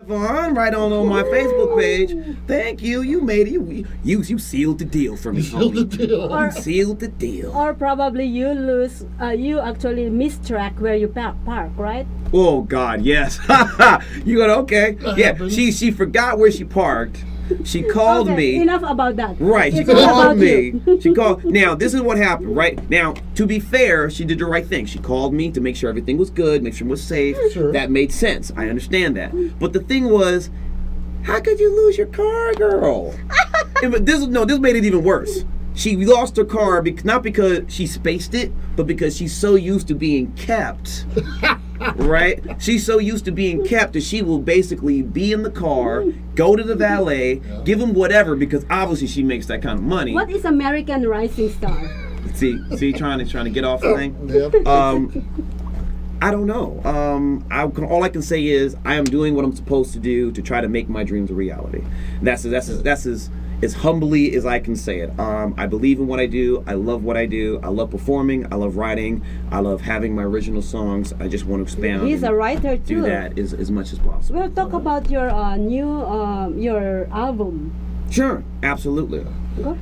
fun. Right on my Facebook page. Thank you. You made it. You sealed the deal for me. Sealed the deal. You sealed the deal. Or probably you actually mistrack where you park, right? Oh God, yes. You go, okay. Yeah, she forgot where she parked. She called me. Enough about that. Right, she called me. She called. Now, this is what happened, right? Now, to be fair, she did the right thing. She called me to make sure everything was good, make sure it was safe. Sure. That made sense. I understand that. But the thing was, how could you lose your car, girl? This made it even worse. She lost her car not because she spaced it, but because she's so used to being kept. Right? She's so used to being kept that she will basically be in the car, go to the valet, give him whatever, because obviously she makes that kind of money. What is American Rising Star? See, trying to get off the thing. Yep. I don't know. All I can say is I am doing what I'm supposed to do to try to make my dreams a reality. That's as humbly as I can say it. I believe in what I do. I love what I do. I love performing. I love writing. I love having my original songs. I just want to expand. He's a writer too. Do that as much as possible. We'll talk about your your album. Sure, absolutely. Go.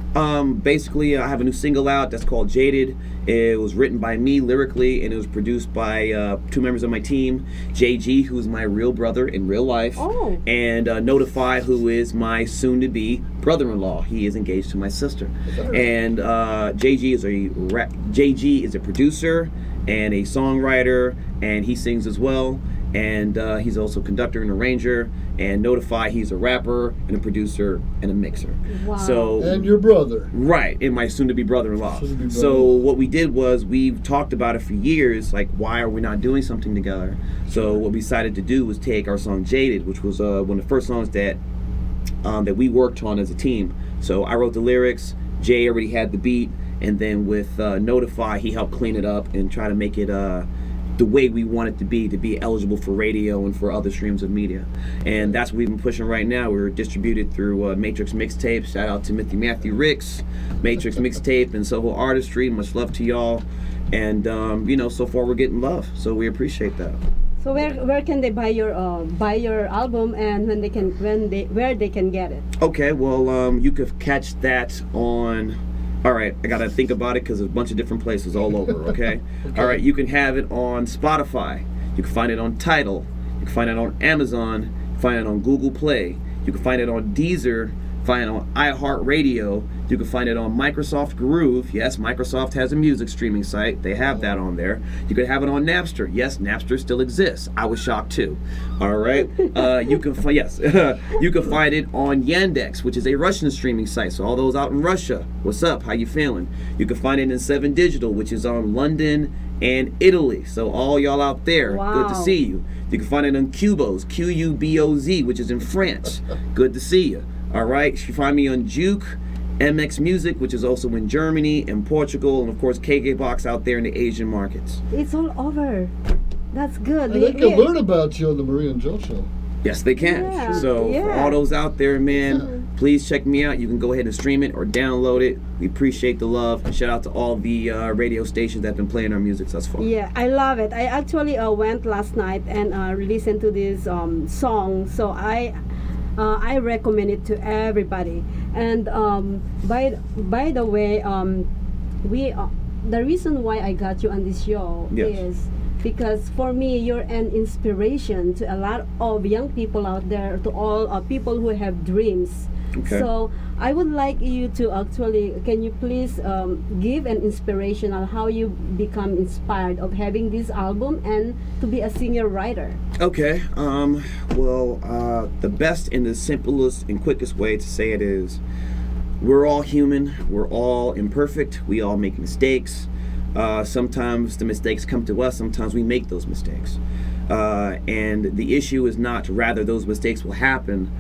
Basically, I have a new single out that's called Jaded. It was written by me lyrically, and it was produced by two members of my team, JG, who's my real brother in real life, and Notify, who is my soon-to-be brother-in-law. He is engaged to my sister. And JG is a producer and a songwriter, and he sings as well. And he's also a conductor and arranger. And Notify, he's a rapper and a producer and a mixer. Wow. So, and your brother. Right, and my soon-to-be brother-in-law. So what we did was we've talked about it for years, like why are we not doing something together? So what we decided to do was take our song Jaded, which was one of the first songs that we worked on as a team. So I wrote the lyrics, Jay already had the beat, and then with Notify, he helped clean it up and try to make it the way we want it to be eligible for radio and for other streams of media. And that's what we've been pushing right now. We're distributed through Matrix Mixtape. Shout out to Matthew Ricks, Matrix Mixtape, and Soho Artistry. Much love to y'all. And so far we're getting love, so we appreciate that. So where can they buy your album, and where they can get it? Okay, well you could catch that on. All right, I gotta think about it because there's a bunch of different places all over, okay? All right, you can have it on Spotify. You can find it on Tidal. You can find it on Amazon. You can find it on Google Play. You can find it on Deezer. Find it on iHeartRadio. You can find it on Microsoft Groove. Yes, Microsoft has a music streaming site. They have that on there. You can have it on Napster. Yes, Napster still exists. I was shocked too. All right. You can find you can find it on Yandex, which is a Russian streaming site. So all those out in Russia, what's up? How you feeling? You can find it in 7 Digital, which is on London and Italy. So all y'all out there, good to see you. You can find it on Qboz, Quboz, which is in France. Good to see you. All right, you can find me on Juke, MX Music, which is also in Germany and Portugal, and of course KK Box out there in the Asian markets. It's all over. That's good. And they can learn about you on the Maria and Joe Show. Yes, they can. Yeah, so for all those out there, man, please check me out. You can go ahead and stream it or download it. We appreciate the love. And shout out to all the radio stations that have been playing our music thus far. Yeah, I love it. I actually went last night and listened to this song. So I recommend it to everybody. And by the way, the reason why I got you on this show is because for me you're an inspiration to a lot of young people out there, to all people who have dreams. Okay. So I would like you to actually, can you please give an inspiration on how you become inspired of having this album and to be a singer writer? Okay. The best and the simplest and quickest way to say it is we're all human. We're all imperfect. We all make mistakes. Sometimes the mistakes come to us. Sometimes we make those mistakes. And the issue is not rather those mistakes will happen.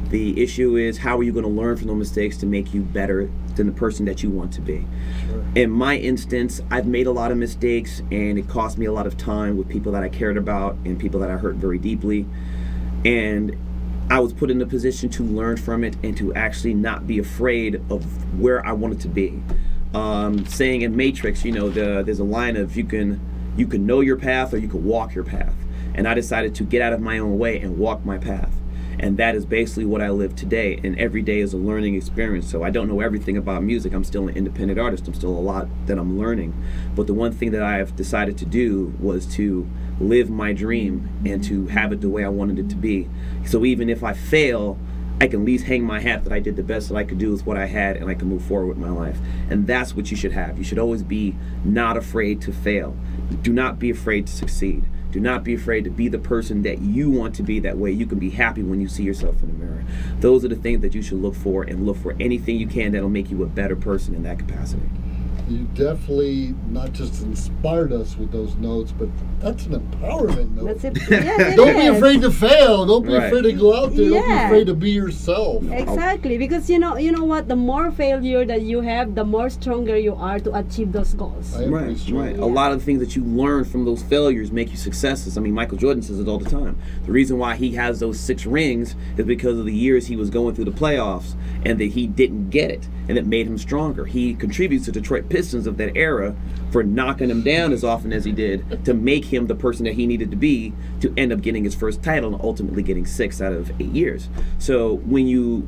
The issue is how are you going to learn from those mistakes to make you better than the person that you want to be. Sure. In my instance, I've made a lot of mistakes, and it cost me a lot of time with people that I cared about and people that I hurt very deeply. And I was put in a position to learn from it and to actually not be afraid of where I wanted to be. Saying in Matrix, there's a line of you can know your path or you can walk your path. And I decided to get out of my own way and walk my path. And that is basically what I live today. And every day is a learning experience. So I don't know everything about music. I'm still an independent artist. I'm still a lot that I'm learning. But the one thing that I've decided to do was to live my dream and to have it the way I wanted it to be. So even if I fail, I can at least hang my hat that I did the best that I could do with what I had, and I can move forward with my life. And that's what you should have. You should always be not afraid to fail. Do not be afraid to succeed. Do not be afraid to be the person that you want to be. That way you can be happy when you see yourself in the mirror. Those are the things that you should look for, and look for anything you can that'll make you a better person in that capacity. You definitely not just inspired us with those notes, but that's an empowerment note. That's it. Yes, it Don't be is. afraid to fail. Don't be Right. afraid to go out there. Don't be Yeah. afraid to be yourself. Exactly, because you know what, the more failure that you have, the more stronger you are to achieve those goals. I am pretty Right, strong. right. Yeah. A lot of the things that you learn from those failures make you successes. I mean, Michael Jordan says it all the time. The reason why he has those 6 rings is because of the years he was going through the playoffs and that he didn't get it, and it made him stronger. He contributes to Detroit Pistons of that era for knocking him down as often as he did to make him the person that he needed to be to end up getting his first title and ultimately getting 6 out of 8 years. So when you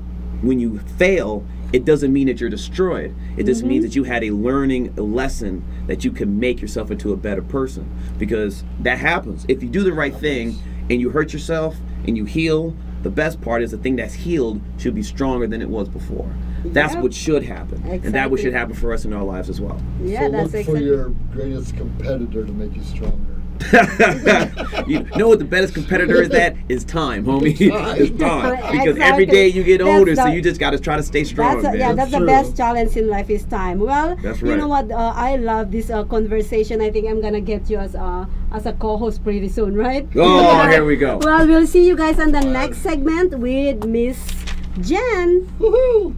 fail, it doesn't mean that you're destroyed. It just means that you had a learning lesson that you can make yourself into a better person, because that happens. If you do the right thing and you hurt yourself and you heal, the best part is the thing that's healed should be stronger than it was before. That's Yep. what should happen. And that what should Exactly. happen for us in our lives as well. Yeah, So that's look for exactly. your greatest competitor to make you stronger. You know what the best competitor is? That is time, homie. Time. It's time. Because every Exactly. day you get That's older, so the- you just got to try to stay strong, That's man. yeah, that's the True. best challenge in life is time. Well, That's you know right. what? I love this conversation. I think I'm gonna get you as a co-host pretty soon, right? Oh, here we go. Well, we'll see you guys on the next segment with Miss Jen. Woohoo!